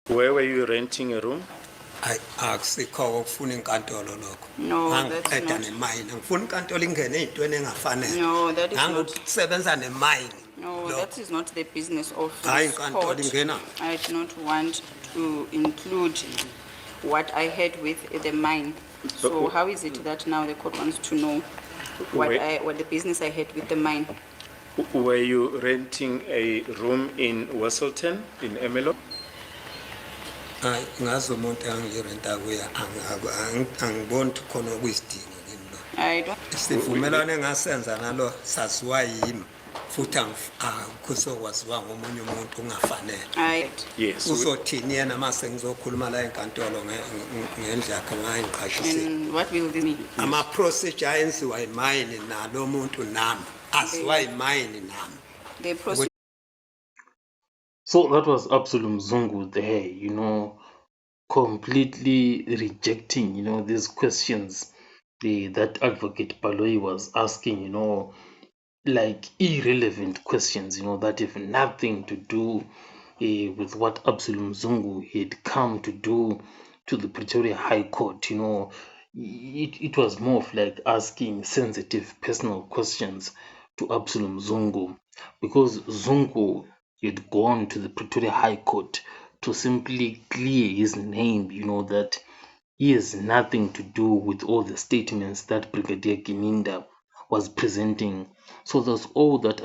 Where were you renting a room? Akusikho ukufuna inkantolo lokho. No, that's Ngangiqeda not. nemayini. Ngifuna inkantolo ingene ezintweni engafanele. No, that is not. Ngangisebenza nemayini. No, that is not the business of Hayi this inkantolo court. ingena. I do not want to include what I had with the mine. So how is it that now the court wants to know what the business I had with the mine? Were you renting a room in Westleton, in Emelo? Hayi ngazi umuntu engirenta kuya angiboni ukuthi khona okuyisidingo kimi lo. I don't. Isivumelwano engasenza nalo saziwa yimi futhi akukuzokwaziwa ngomunye umuntu ungafanele. Yes. Uzothini yena mase ngizokhuluma la enkantolo ngendlela yakhe ngayinqashisile. And what will this mean? Ama procedure ayenziwa imayini nalo muntu nami aziwa imayini nami. The procedure. So that was Absalom Zungu there, completely rejecting, these questions that Advocate Baloyi was asking, like irrelevant questions, that have nothing to do with what Absalom Zungu had come to do to the Pretoria High Court. It was more of like asking sensitive personal questions to Absalom Zungu, because Zungu had gone to the Pretoria High Court to simply clear his name, that he has nothing to do with all the statements that Brigadier Kininda was presenting. So that's all that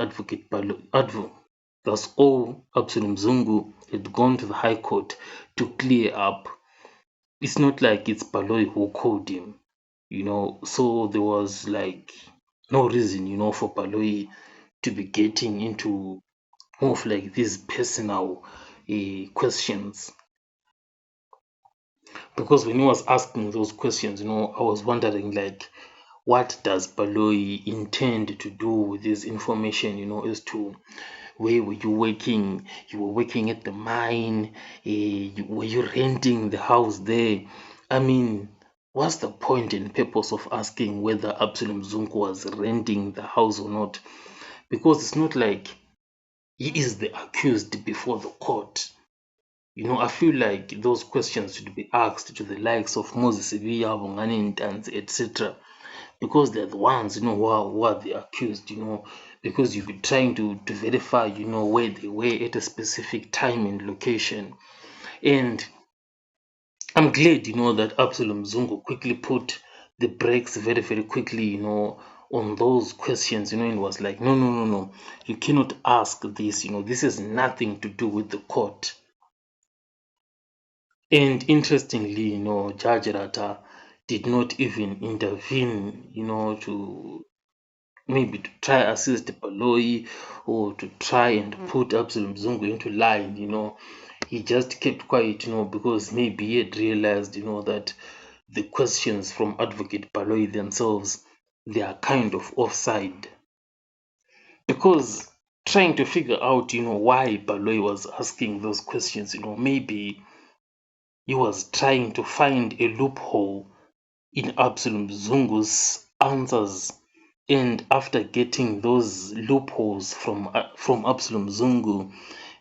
that's all Absalom Zungu had gone to the High Court to clear up. It's not like it's Baloyi who called him, so there was like no reason, for Baloyi to be getting into more of like these personal questions. Because when he was asking those questions, I was wondering like, what does Baloyi intend to do with this information, as to where were you working? You were working at the mine. Were you renting the house there? I mean, what's the point and purpose of asking whether Absalom Zungu was renting the house or not? Because it's not like he is the accused before the court. I feel like those questions should be asked to the likes of Moses Ibiya, Bongani Ntanzi, etc. Because they're the ones, who are the accused, because you'll be trying to verify, where they were at a specific time and location. And I'm glad, that Absalom Zungu quickly put the brakes very, very quickly, on those questions, and was like, no, you cannot ask this, this has nothing to do with the court. And interestingly, Judge Rata did not even intervene, to maybe to try assist Baloyi or to try and put Absalom Zungu into line, He just kept quiet, because maybe he had realized, that the questions from Advocate Baloyi themselves, they are kind of offside. Because trying to figure out, why Baloyi was asking those questions, maybe he was trying to find a loophole in Absalom Zungu's answers, and after getting those loopholes from Absalom Zungu,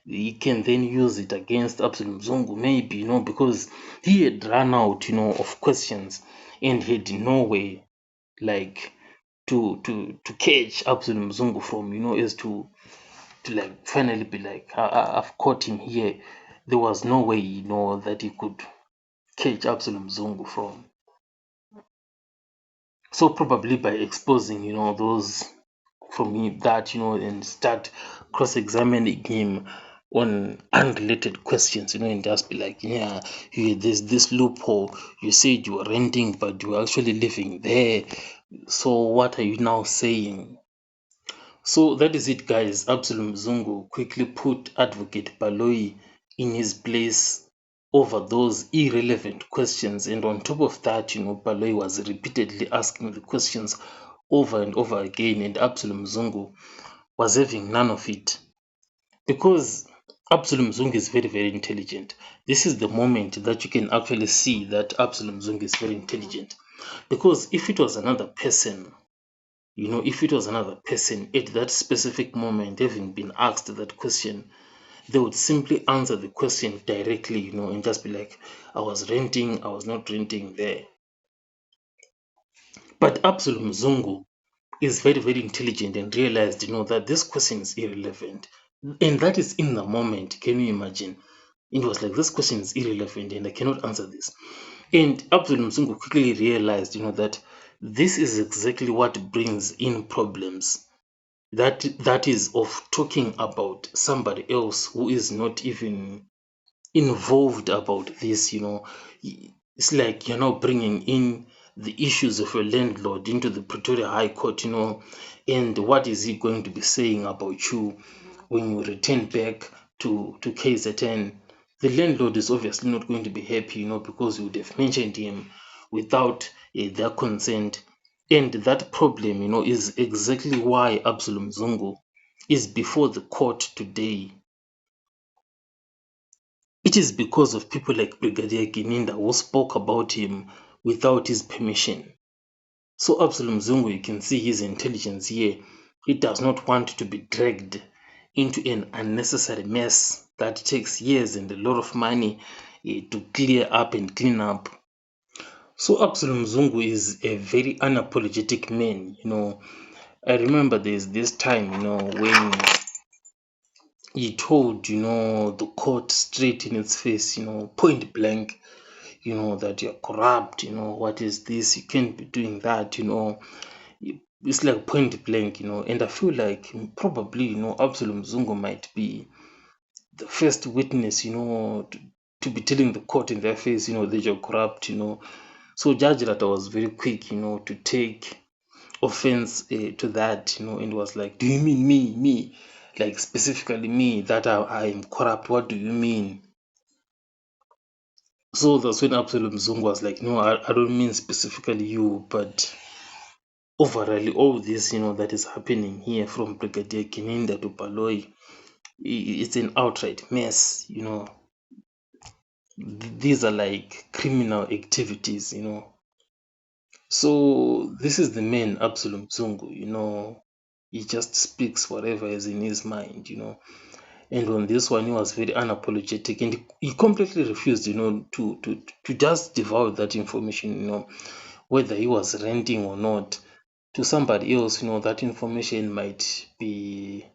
he can then use it against Absalom Zungu, maybe, because he had run out, of questions and had no way, like, to catch Absalom Zungu from, as to like finally be like, I've caught him here. There was no way, that he could catch Absalom Zungu from. So probably by exposing, those from him that, and start cross-examining him on unrelated questions, and just be like, yeah, there's this loophole. You said you were renting, but you were actually living there. So what are you now saying? So that is it, guys. Absalom Zungu quickly put Advocate Baloyi in his place over those irrelevant questions, and on top of that, Baloyi was repeatedly asking the questions over and over again, and Absalom Zungu was having none of it. Because Absalom Zungu is very, very intelligent. This is the moment that you can actually see that Absalom Zungu is very intelligent. Because if it was another person, if it was another person at that specific moment having been asked that question, they would simply answer the question directly, you know, and just be like, I was renting, I was not renting there. But Absalom Zungu is very, very intelligent and realized, you know, that this question is irrelevant. And that is in the moment. Can you imagine? It was like, this question is irrelevant and I cannot answer this. And Absalom Zungu quickly realized, you know, that this is exactly what brings in problems. That is of talking about somebody else who is not even involved about this, you know. It's like you're now bringing in the issues of your landlord into the Pretoria High Court, you know, and what is he going to be saying about you when you return back to KZN? The landlord is obviously not going to be happy, you know, because you would have mentioned him without their consent. And that problem, you know, is exactly why Absalom Zungu is before the court today. It is because of people like Brigadier Gininda who spoke about him without his permission. So Absalom Zungu, you can see his intelligence here. He does not want to be dragged into an unnecessary mess that takes years and a lot of money to clear up and clean up. So Absalom Zungu is a very unapologetic man, you know. I remember there's this time, you know, when he told, you know, the court straight in its face, you know, point blank, you know, that you're corrupt, you know, what is this? You can't be doing that, you know. It's like point blank, you know. And I feel like probably, you know, Absalom Zungu might be the first witness, you know, to be telling the court in their face, you know, that you're corrupt, you know. So Judge Rata was very quick, you know, to take offense to that, you know, and was like, do you mean me? Like specifically me, that I am corrupt? What do you mean? So that's when Absalom Zungu was like, no, I don't mean specifically you, but overall, all this, you know, that is happening here from Brigadier Gininda to Baloyi, it's an outright mess, you know. These are like criminal activities, you know. So this is the man, Absalom Zungu, you know. He just speaks whatever is in his mind, you know. And on this one, he was very unapologetic, and he completely refused, you know, to just devour that information, you know, whether he was renting or not. To somebody else, you know, that information might be,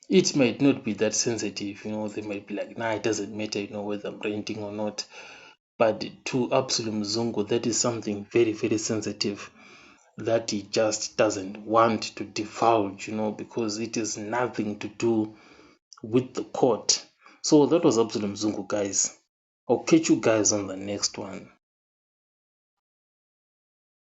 it might not be that sensitive, you know. They might be like, nah, it doesn't matter, you know, whether I'm renting or not. But to Absalom Zungu, that is something very, very sensitive that he just doesn't want to divulge, you know, because it is nothing to do with the court. So that was Absalom Zungu, guys. I'll catch you guys on the next one.